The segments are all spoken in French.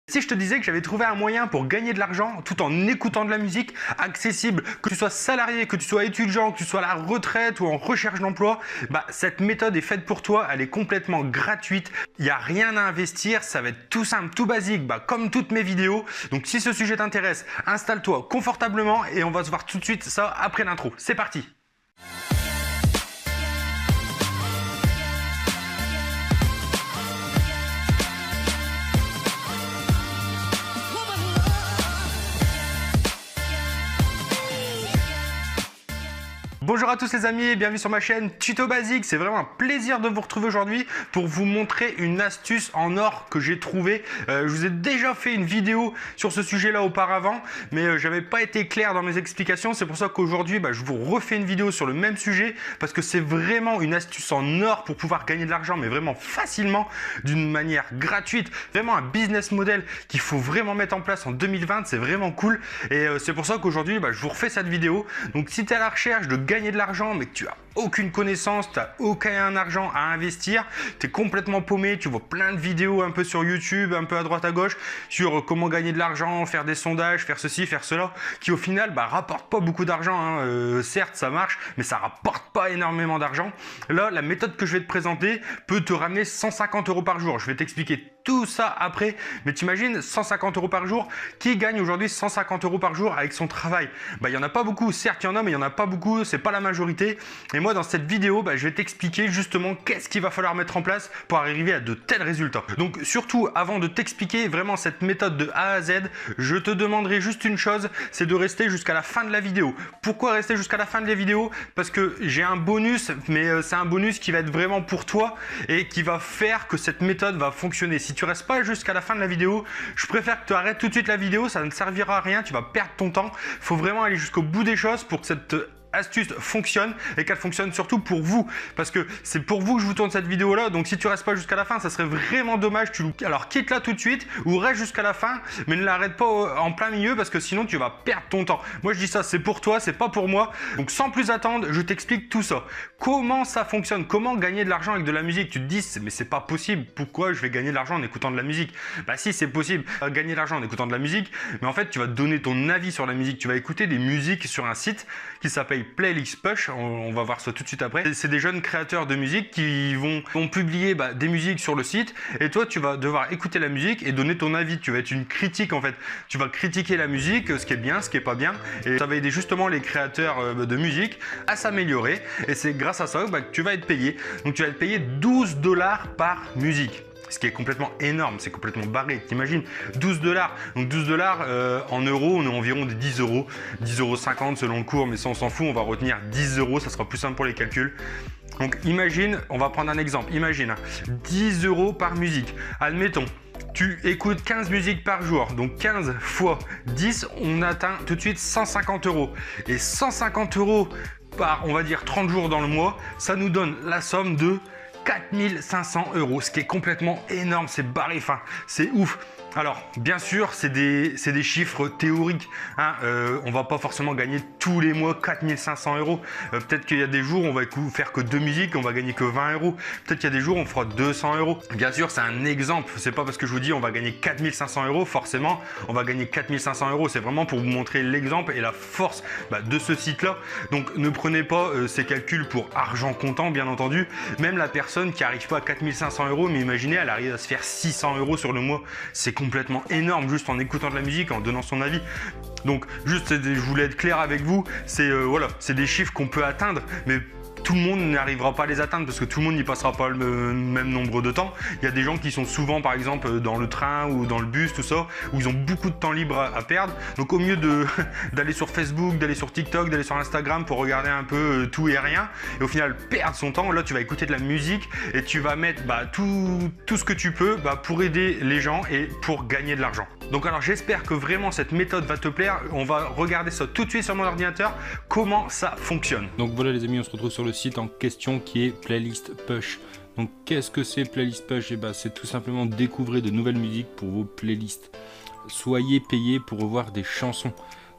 Si je te disais que j'avais trouvé un moyen pour gagner de l'argent tout en écoutant de la musique accessible, que tu sois salarié, que tu sois étudiant, que tu sois à la retraite ou en recherche d'emploi, cette méthode est faite pour toi, elle est complètement gratuite, il n'y a rien à investir, ça va être tout simple, tout basique, comme toutes mes vidéos. Donc si ce sujet t'intéresse, installe-toi confortablement et on va se voir tout de suite ça après l'intro. C'est parti! Bonjour à tous les amis et bienvenue sur ma chaîne Tuto Basique. C'est vraiment un plaisir de vous retrouver aujourd'hui pour vous montrer une astuce en or que j'ai trouvée. Je vous ai déjà fait une vidéo sur ce sujet-là auparavant, mais j'avais pas été clair dans mes explications. C'est pour ça qu'aujourd'hui, je vous refais une vidéo sur le même sujet parce que c'est vraiment une astuce en or pour pouvoir gagner de l'argent, mais vraiment facilement, d'une manière gratuite. Vraiment un business model qu'il faut vraiment mettre en place en 2020. C'est vraiment cool et c'est pour ça qu'aujourd'hui, je vous refais cette vidéo. Donc si tu es à la recherche de gagner de l'argent mais que tu as aucune connaissance, tu n'as aucun argent à investir, tu es complètement paumé, tu vois plein de vidéos un peu sur YouTube, un peu à droite à gauche sur comment gagner de l'argent, faire des sondages, faire ceci, faire cela, qui au final rapportent pas beaucoup d'argent. Certes ça marche, mais ça rapporte pas énormément d'argent. Là, la méthode que je vais te présenter peut te ramener 150 € par jour. Je vais t'expliquer tout ça après, mais t'imagines 150 € par jour, qui gagne aujourd'hui 150 € par jour avec son travail? Il y en a pas beaucoup, certes il y en a, mais il y en a pas beaucoup, c'est pas la majorité. Et moi dans cette vidéo, je vais t'expliquer justement qu'est-ce qu'il va falloir mettre en place pour arriver à de tels résultats. Donc surtout, avant de t'expliquer vraiment cette méthode de A à Z, je te demanderai juste une chose, c'est de rester jusqu'à la fin de la vidéo. Pourquoi rester jusqu'à la fin de la vidéo? Parce que j'ai un bonus, mais c'est un bonus qui va être vraiment pour toi et qui va faire que cette méthode va fonctionner. Si tu restes pas jusqu'à la fin de la vidéo, je préfère que tu arrêtes tout de suite la vidéo, ça ne servira à rien, tu vas perdre ton temps. Il faut vraiment aller jusqu'au bout des choses pour que cette astuce fonctionne et qu'elle fonctionne surtout pour vous, parce que c'est pour vous que je vous tourne cette vidéo là. Donc si tu restes pas jusqu'à la fin, ça serait vraiment dommage. Alors quitte là tout de suite ou reste jusqu'à la fin, mais ne l'arrête pas en plein milieu parce que sinon tu vas perdre ton temps. Moi je dis ça, c'est pour toi, c'est pas pour moi. Donc sans plus attendre, je t'explique tout ça. Comment ça fonctionne, comment gagner de l'argent avec de la musique. Tu te dis mais c'est pas possible, pourquoi je vais gagner de l'argent en écoutant de la musique? Si, c'est possible, gagner de l'argent en écoutant de la musique, mais en fait tu vas donner ton avis sur la musique. Tu vas écouter des musiques sur un site qui s'appelle Playlist Push, on va voir ça tout de suite après. C'est des jeunes créateurs de musique qui vont publier des musiques sur le site et toi tu vas devoir écouter la musique et donner ton avis. Tu vas être une critique en fait. Tu vas critiquer la musique, ce qui est bien, ce qui est pas bien, et ça va aider justement les créateurs de musique à s'améliorer et c'est grâce à ça que tu vas être payé. Donc tu vas être payé 12 $ par musique. Ce qui est complètement énorme, c'est complètement barré. T'imagines 12 $. Donc 12 $ en euros, on est environ des 10 €, 10,50 € selon le cours, mais ça on s'en fout, on va retenir 10 €, ça sera plus simple pour les calculs. Donc imagine, on va prendre un exemple, imagine 10 € par musique. Admettons, tu écoutes 15 musiques par jour, donc 15 fois 10, on atteint tout de suite 150 €. Et 150 € par, on va dire, 30 jours dans le mois, ça nous donne la somme de 4 500 €, ce qui est complètement énorme, c'est barré, c'est ouf. Alors, bien sûr, c'est des chiffres théoriques. On va pas forcément gagner tous les mois 4 500 €. Peut-être qu'il y a des jours où on va faire que 2 musiques, on va gagner que 20 €. Peut-être qu'il y a des jours où on fera 200 €. Bien sûr, c'est un exemple. C'est pas parce que je vous dis on va gagner 4 500 €, forcément, on va gagner 4 500 €. C'est vraiment pour vous montrer l'exemple et la force de ce site-là. Donc, ne prenez pas ces calculs pour argent comptant, bien entendu. Même la personne qui n'arrive pas à 4 500 €, mais imaginez, elle arrive à se faire 600 € sur le mois. C'est complètement énorme juste en écoutant de la musique, en donnant son avis. Donc juste, je voulais être clair avec vous, c'est voilà, c'est des chiffres qu'on peut atteindre, mais tout le monde n'arrivera pas à les atteindre parce que tout le monde n'y passera pas le même nombre de temps. Il y a des gens qui sont souvent par exemple dans le train ou dans le bus, tout ça, où ils ont beaucoup de temps libre à perdre. Donc au mieux d'aller sur Facebook, d'aller sur TikTok, d'aller sur Instagram pour regarder un peu tout et rien, et au final perdre son temps, là tu vas écouter de la musique et tu vas mettre tout ce que tu peux pour aider les gens et pour gagner de l'argent. Donc alors j'espère que vraiment cette méthode va te plaire. On va regarder ça tout de suite sur mon ordinateur, comment ça fonctionne. Donc voilà les amis, on se retrouve sur le site en question qui est Playlist Push. Donc qu'est-ce que c'est Playlist Push? C'est tout simplement découvrir de nouvelles musiques pour vos playlists. Soyez payé pour revoir des chansons.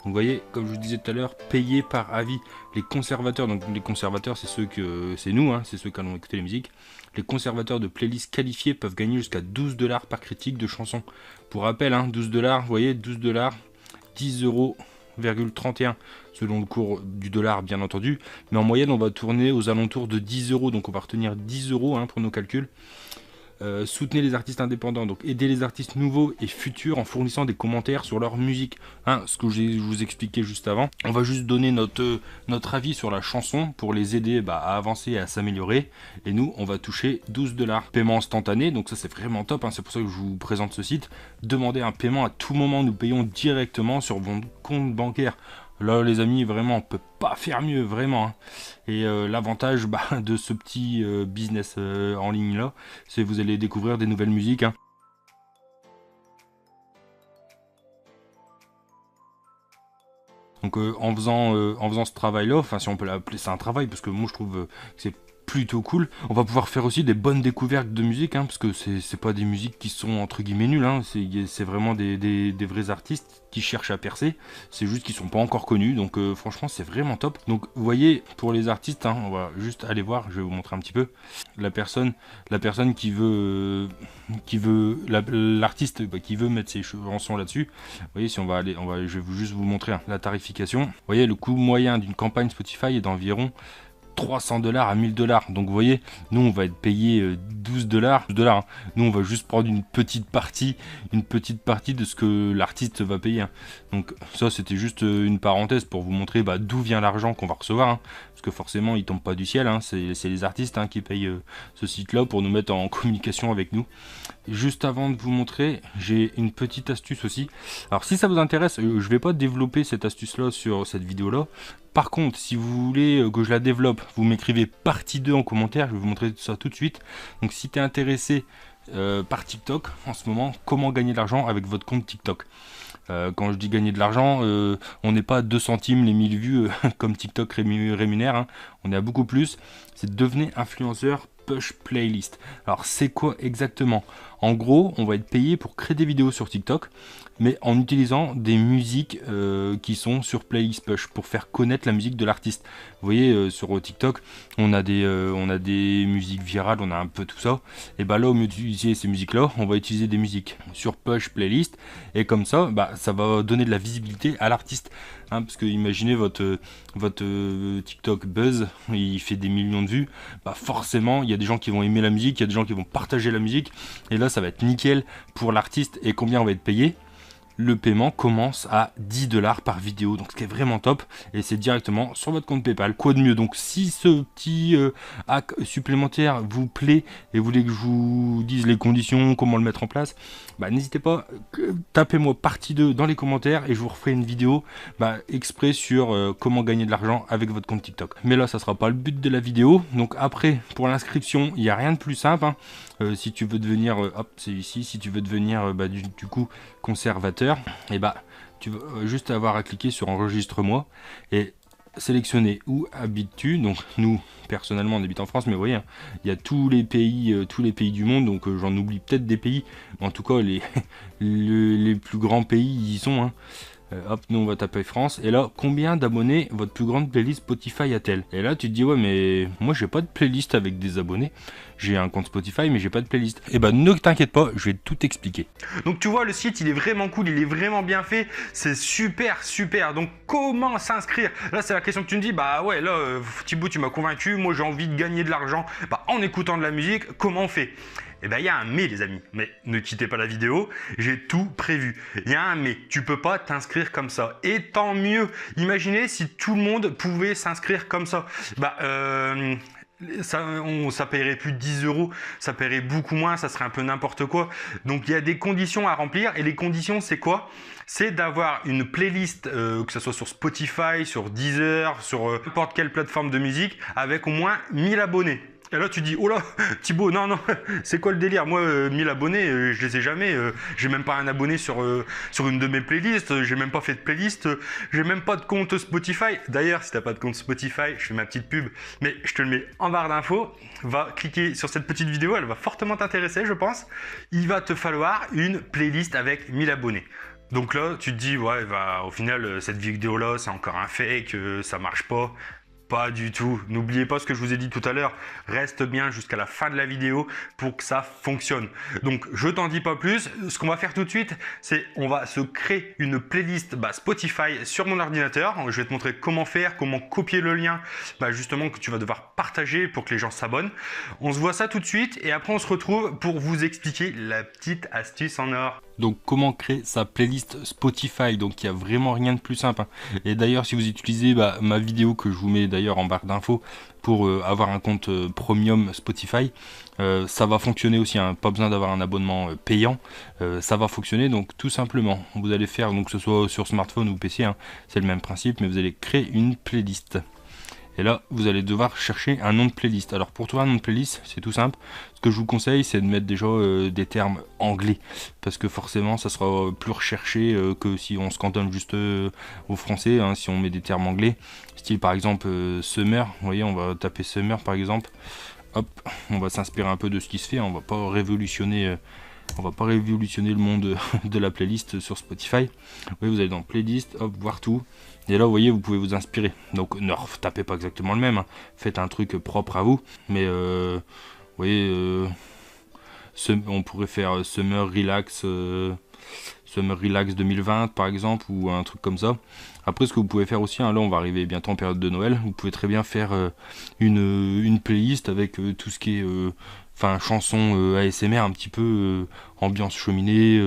vous voyez, comme je vous disais tout à l'heure, payé par avis. Les conservateurs, donc les conservateurs, c'est nous, hein, c'est ceux qui allons écouter les musiques. Les conservateurs de playlists qualifiés peuvent gagner jusqu'à 12 $ par critique de chansons. Pour rappel, hein, 12 $, vous voyez, 12 $, 10,31 € selon le cours du dollar, bien entendu. Mais en moyenne, on va tourner aux alentours de 10 €. Donc on va retenir 10 € hein, pour nos calculs. Soutenez les artistes indépendants, donc aidez les artistes nouveaux et futurs en fournissant des commentaires sur leur musique, hein, ce que je vous expliquais juste avant. On va juste donner notre avis sur la chanson pour les aider à avancer et à s'améliorer, et nous on va toucher 12 $. Paiement instantané, donc ça c'est vraiment top, hein, c'est pour ça que je vous présente ce site. Demandez un paiement à tout moment, nous payons directement sur votre compte bancaire. Là les amis, vraiment on peut pas faire mieux, vraiment, hein. Et l'avantage de ce petit business en ligne là, c'est que vous allez découvrir des nouvelles musiques, hein. Donc en faisant ce travail là, enfin si on peut l'appeler ça un travail, parce que moi je trouve que c'est plutôt cool. On va pouvoir faire aussi des bonnes découvertes de musique, hein, parce que c'est pas des musiques qui sont entre guillemets nulles, hein, c'est vraiment des vrais artistes qui cherchent à percer, c'est juste qu'ils sont pas encore connus, donc franchement c'est vraiment top. Donc vous voyez, pour les artistes, hein, on va juste aller voir, je vais vous montrer un petit peu la personne qui veut l'artiste qui veut mettre ses chansons là-dessus. Vous voyez, si je vais juste vous montrer hein, la tarification. Vous voyez, le coût moyen d'une campagne Spotify est d'environ 300 $ à 1000 $. Donc vous voyez, nous on va être payé 12 $. Hein. Nous on va juste prendre une petite partie de ce que l'artiste va payer, hein. Donc ça c'était juste une parenthèse pour vous montrer d'où vient l'argent qu'on va recevoir, hein. Parce que forcément il tombe pas du ciel, hein. C'est les artistes hein, qui payent ce site là pour nous mettre en communication avec nous. Juste avant de vous montrer, j'ai une petite astuce aussi. Alors si ça vous intéresse, je vais pas développer cette astuce là sur cette vidéo là. Par contre, si vous voulez que je la développe, vous m'écrivez partie 2 en commentaire, je vais vous montrer ça tout de suite. Donc si tu es intéressé par TikTok en ce moment, comment gagner de l'argent avec votre compte TikTok. Quand je dis gagner de l'argent, on n'est pas à 2 centimes les 1000 vues comme TikTok rémunère, hein. On est à beaucoup plus. C'est devenir influenceur push playlist. Alors c'est quoi exactement? En gros, on va être payé pour créer des vidéos sur TikTok, mais en utilisant des musiques qui sont sur playlist push pour faire connaître la musique de l'artiste. Vous voyez, sur TikTok, on a des musiques virales, on a un peu tout ça. Et là, au mieux d'utiliser ces musiques-là, on va utiliser des musiques sur push playlist, et comme ça, ça va donner de la visibilité à l'artiste. Hein, parce que imaginez votre TikTok buzz, il fait des millions de vues, forcément il y a des gens qui vont aimer la musique, il y a des gens qui vont partager la musique, et là ça va être nickel pour l'artiste. Et combien on va être payé? Le paiement commence à 10 $ par vidéo, donc ce qui est vraiment top, et c'est directement sur votre compte PayPal. Quoi de mieux? Donc si ce petit hack supplémentaire vous plaît et vous voulez que je vous dise les conditions, comment le mettre en place, n'hésitez pas, tapez-moi partie 2 dans les commentaires et je vous referai une vidéo exprès sur comment gagner de l'argent avec votre compte TikTok. Mais là ça sera pas le but de la vidéo. Donc après, pour l'inscription, il n'y a rien de plus simple, hein. Si tu veux devenir, c'est ici, si tu veux devenir du coup conservateur, et tu vas juste avoir à cliquer sur enregistre-moi et sélectionner où habites-tu. Donc nous personnellement on habite en France, mais vous voyez, hein, il y a tous les pays du monde, donc j'en oublie peut-être des pays, mais en tout cas les plus grands pays y sont, hein. Nous on va taper France, et là, combien d'abonnés votre plus grande playlist Spotify a-t-elle? Et là tu te dis, ouais mais moi j'ai pas de playlist avec des abonnés, j'ai un compte Spotify mais j'ai pas de playlist. Et ne t'inquiète pas, je vais tout expliquer. Donc tu vois, le site il est vraiment cool, il est vraiment bien fait, c'est super. Donc comment s'inscrire? Là c'est la question que tu me dis, ouais là Thibaut tu m'as convaincu, moi j'ai envie de gagner de l'argent en écoutant de la musique, comment on fait? Il y a un mais les amis, mais ne quittez pas la vidéo, j'ai tout prévu. Il y a un mais, tu peux pas t'inscrire comme ça. Et tant mieux, imaginez si tout le monde pouvait s'inscrire comme ça. Ça paierait plus de 10 €, ça paierait beaucoup moins, ça serait un peu n'importe quoi. Donc il y a des conditions à remplir, et les conditions c'est quoi? C'est d'avoir une playlist, que ce soit sur Spotify, sur Deezer, sur n'importe quelle plateforme de musique, avec au moins 1000 abonnés. Et là tu dis, oh là Thibaut, non, c'est quoi le délire? Moi 1000 abonnés, je les ai jamais, j'ai même pas un abonné sur une de mes playlists, j'ai même pas fait de playlist, j'ai même pas de compte Spotify. D'ailleurs si t'as pas de compte Spotify, je fais ma petite pub, mais je te le mets en barre d'infos, va cliquer sur cette petite vidéo, elle va fortement t'intéresser je pense. Il va te falloir une playlist avec 1000 abonnés. Donc là, tu te dis, ouais, bah, au final, cette vidéo-là, c'est encore un fake, ça marche pas. Pas du tout. N'oubliez pas ce que je vous ai dit tout à l'heure. Reste bien jusqu'à la fin de la vidéo pour que ça fonctionne. Donc, je t'en dis pas plus. Ce qu'on va faire tout de suite, c'est on va se créer une playlist Spotify sur mon ordinateur. Je vais te montrer comment faire, comment copier le lien, justement que tu vas devoir partager pour que les gens s'abonnent. On se voit ça tout de suite et après on se retrouve pour vous expliquer la petite astuce en or. Donc comment créer sa playlist Spotify, donc il n'y a vraiment rien de plus simple. Et d'ailleurs si vous utilisez ma vidéo que je vous mets d'ailleurs en barre d'infos pour avoir un compte premium Spotify, ça va fonctionner aussi, hein. Pas besoin d'avoir un abonnement payant, ça va fonctionner. Donc tout simplement vous allez faire, donc que ce soit sur smartphone ou PC, hein, c'est le même principe, mais vous allez créer une playlist. Et là, vous allez devoir chercher un nom de playlist. Alors pour trouver un nom de playlist, c'est tout simple. Ce que je vous conseille, c'est de mettre déjà des termes anglais. Parce que forcément, ça sera plus recherché que si on se cantonne juste au français. Hein, si on met des termes anglais. Style par exemple Summer. Vous voyez, on va taper Summer par exemple. Hop, on va s'inspirer un peu de ce qui se fait. On va pas révolutionner... le monde de la playlist sur Spotify. Oui, vous allez dans playlist, hop, voir tout. Et là, vous voyez, vous pouvez vous inspirer. Donc, ne tapez pas exactement le même. Hein. Faites un truc propre à vous. Mais, vous voyez, on pourrait faire Summer Relax 2020, par exemple, ou un truc comme ça. Après, ce que vous pouvez faire aussi, hein, là, on va arriver bientôt en période de Noël. Vous pouvez très bien faire une playlist avec tout ce qui est... chanson ASMR un petit peu ambiance cheminée,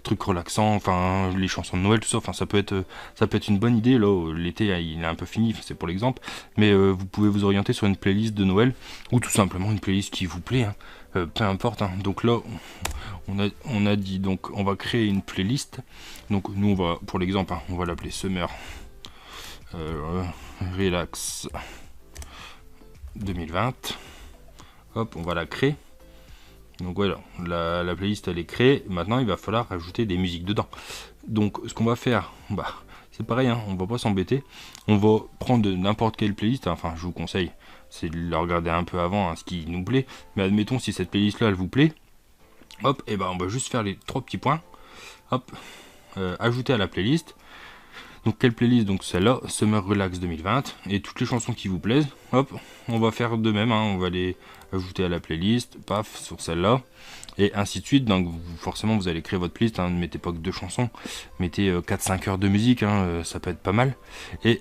truc relaxant, enfin les chansons de Noël, tout ça, enfin ça peut être une bonne idée. Là l'été il est un peu fini, c'est pour l'exemple, mais vous pouvez vous orienter sur une playlist de Noël ou tout simplement une playlist qui vous plaît, hein, peu importe, hein. Donc là on a dit, donc on va créer une playlist. Donc nous on va, pour l'exemple, hein, on va l'appeler Summer Relax 2020. Hop, on va la créer. Donc voilà, la playlist elle est créée. Maintenant il va falloir ajouter des musiques dedans. Donc ce qu'on va faire, c'est pareil, hein, on va pas s'embêter. On va prendre n'importe quelle playlist. Enfin, je vous conseille, c'est de la regarder un peu avant, hein, ce qui nous plaît. Mais admettons si cette playlist là elle vous plaît. Hop, et on va juste faire les 3 petits points. Hop, ajouter à la playlist. Donc quelle playlist? Donc celle-là, Summer Relax 2020, et toutes les chansons qui vous plaisent. Hop, on va faire de même, hein, on va les ajouter à la playlist, paf, sur celle-là, et ainsi de suite. Donc forcément vous allez créer votre playlist, hein, ne mettez pas que 2 chansons, mettez 4-5 heures de musique, hein, ça peut être pas mal. Et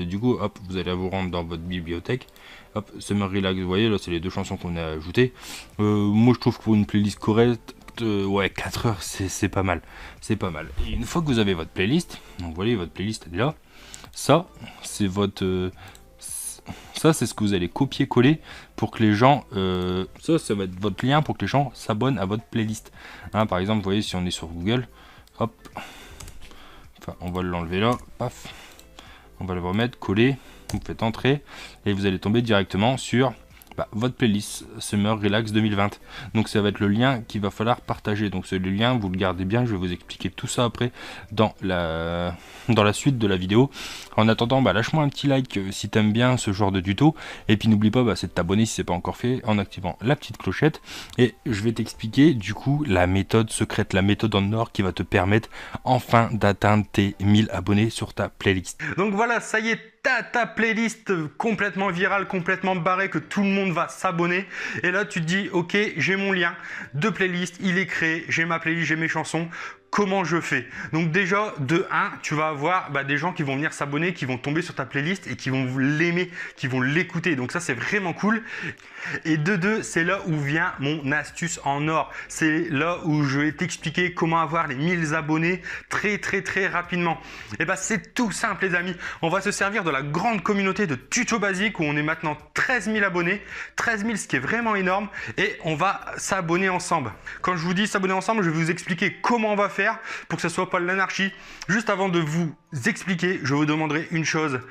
du coup, hop, vous allez vous rendre dans votre bibliothèque. Hop, Summer Relax, vous voyez, là c'est les 2 chansons qu'on a ajoutées. Moi je trouve que pour une playlist correcte, ouais, 4 heures c'est pas mal, c'est pas mal. Et une fois que vous avez votre playlist, donc vous voyez votre playlist elle est là, ça c'est votre ça c'est ce que vous allez copier-coller pour que les gens ça va être votre lien pour que les gens s'abonnent à votre playlist, hein. Par exemple, vous voyez, si on est sur Google, hop, enfin on va l'enlever là, paf, on va le remettre, coller, vous faites entrer et vous allez tomber directement sur votre playlist Summer Relax 2020. Donc ça va être le lien qu'il va falloir partager. Donc c'est le lien, vous le gardez bien, je vais vous expliquer tout ça après dans la suite de la vidéo. En attendant, lâche-moi un petit like si t'aimes bien ce genre de tuto, et puis n'oublie pas c'est de t'abonner si c'est pas encore fait en activant la petite clochette. Et je vais t'expliquer du coup la méthode secrète, la méthode en or qui va te permettre enfin d'atteindre tes 1000 abonnés sur ta playlist. Donc voilà, ça y est, ta playlist complètement virale, complètement barrée, que tout le monde va s'abonner. Et là, tu te dis, ok, j'ai mon lien de playlist, il est créé, j'ai ma playlist, j'ai mes chansons. Comment je fais? Donc déjà, de 1, tu vas avoir des gens qui vont venir s'abonner, qui vont tomber sur ta playlist et qui vont l'aimer, qui vont l'écouter. Donc ça, c'est vraiment cool. Et de 2, c'est là où vient mon astuce en or. C'est là où je vais t'expliquer comment avoir les 1000 abonnés très rapidement. Et c'est tout simple les amis. On va se servir de la grande communauté de Tuto Basique où on est maintenant 13 000 abonnés. 13 000, ce qui est vraiment énorme. Et on va s'abonner ensemble. Quand je vous dis s'abonner ensemble, je vais vous expliquer comment on va faire pour que ce soit pas de l'anarchie. Juste avant de vous expliquer, je vous demanderai une chose,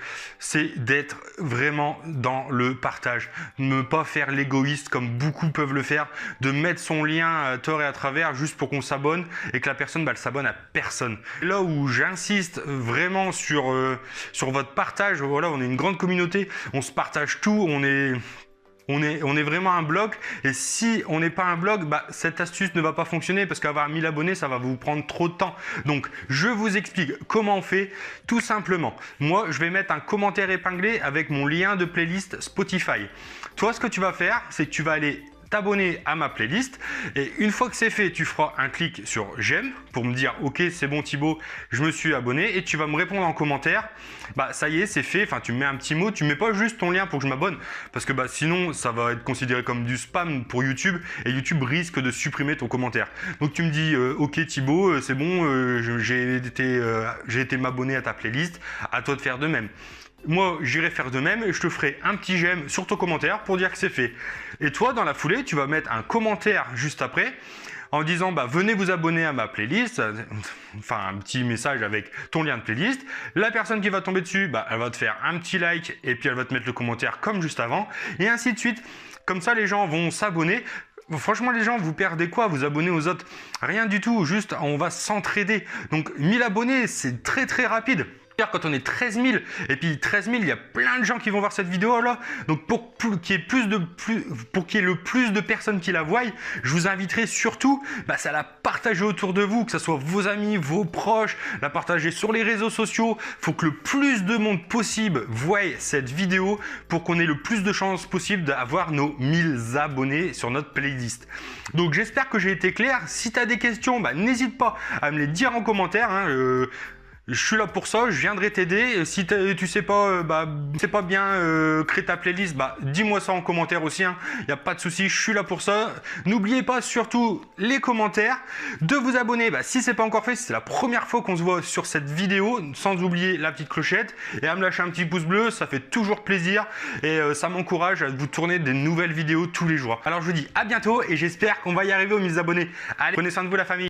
c'est d'être vraiment dans le partage. Ne pas faire l'égoïste comme beaucoup peuvent le faire, de mettre son lien à tort et à travers juste pour qu'on s'abonne et que la personne elle s'abonne à personne. Là où j'insiste vraiment sur votre partage, voilà, on est une grande communauté, on se partage tout, on est On est vraiment un blog, et si on n'est pas un blog, bah, cette astuce ne va pas fonctionner parce qu'avoir 1000 abonnés, ça va vous prendre trop de temps. Donc, je vous explique comment on fait tout simplement. Moi, je vais mettre un commentaire épinglé avec mon lien de playlist Spotify. Toi, ce que tu vas faire, c'est que tu vas aller t'abonner à ma playlist, et une fois que c'est fait, tu feras un clic sur j'aime pour me dire ok, c'est bon Thibaut, je me suis abonné, et tu vas me répondre en commentaire, bah ça y est, c'est fait. Enfin, tu mets un petit mot, tu mets pas juste ton lien pour que je m'abonne, parce que bah sinon ça va être considéré comme du spam pour YouTube, et YouTube risque de supprimer ton commentaire. Donc tu me dis ok Thibaut, c'est bon, j'ai été m'abonner à ta playlist, à toi de faire de même. Moi, j'irai faire de même et je te ferai un petit j'aime sur ton commentaire pour dire que c'est fait. Et toi, dans la foulée, tu vas mettre un commentaire juste après en disant bah, venez vous abonner à ma playlist, enfin un petit message avec ton lien de playlist. La personne qui va tomber dessus, bah, elle va te faire un petit like et puis elle va te mettre le commentaire comme juste avant, et ainsi de suite. Comme ça, les gens vont s'abonner. Franchement, les gens, vous perdez quoi? Vous abonnez aux autres? Rien du tout, juste on va s'entraider. Donc 1000 abonnés, c'est très très rapide. Quand on est 13 000, et puis 13 000, il y a plein de gens qui vont voir cette vidéo là. Donc pour qu'il y ait le plus de personnes qui la voient, je vous inviterai surtout bah, à la partager autour de vous, que ce soit vos amis, vos proches, la partager sur les réseaux sociaux. Il faut que le plus de monde possible voie cette vidéo pour qu'on ait le plus de chances possible d'avoir nos 1000 abonnés sur notre playlist. Donc j'espère que j'ai été clair. Si tu as des questions, bah, n'hésite pas à me les dire en commentaire. Je suis là pour ça, je viendrai t'aider. Si tu sais pas, bien créer ta playlist, bah dis-moi ça en commentaire aussi. Il n'y a pas de souci, je suis là pour ça. N'oubliez pas surtout les commentaires, de vous abonner si c'est pas encore fait, si c'est la première fois qu'on se voit sur cette vidéo, sans oublier la petite clochette, et à me lâcher un petit pouce bleu, ça fait toujours plaisir et ça m'encourage à vous tourner des nouvelles vidéos tous les jours. Alors je vous dis à bientôt et j'espère qu'on va y arriver aux 1000 abonnés. Allez, prenez soin de vous la famille.